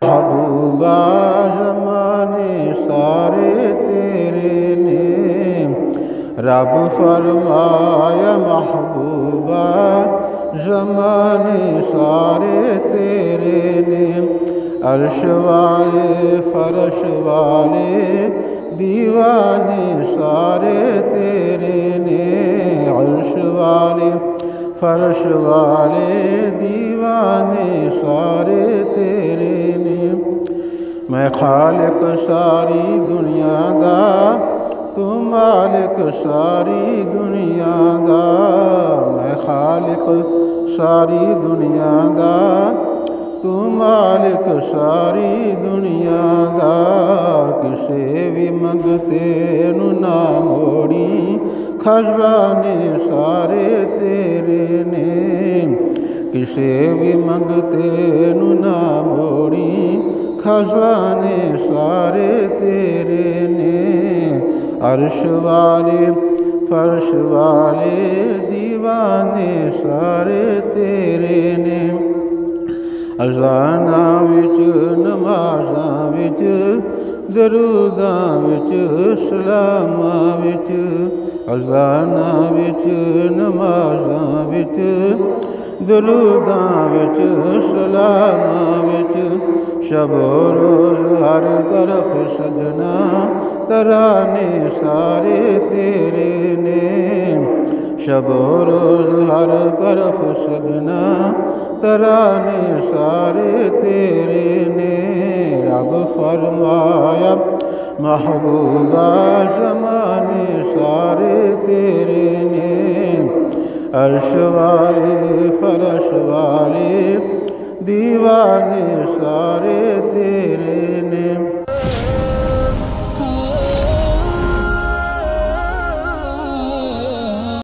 महबूबा ज़माने सारे तेरे ने। रब फरमाया महबूबा ज़माने सारे तेरे ने। अर्श वाले फरश वाले दीवाने सारे तेरे ने। अर्श वाले फरश वाले दीवाने सारे तेरे ने। मैं खालिक सारी दुनिया दा तू मालिक सारी दुनिया दा। मैं खालिक सारी दुनिया दा तू मालिक सारी दुनिया दा। किसे भी मंगते नू ना मोड़ी खजाने सारे तेरे ने। किसे भी मंगते नू ना मोड़ी खजाने सारे तेरे ने। अर्श वाले फर्श वाले दीवाने सारे तेरे ने। अज़ाना विच नमाज़ां विच दरूदां विच सलामां विच। अज़ाना विच नमाज़ां विच दरूदां विच सलामां विच। शबो रोज़ हर तरफ सजना तराने सारे तेरे ने। शबो रोज़ हर तरफ सजना तराने सारे तेरे ने। रब फरमाया महबूबा ज़माने सारे तेरे ने। अर्श वाले फरश वाले दीवाने सारे तेरे ने।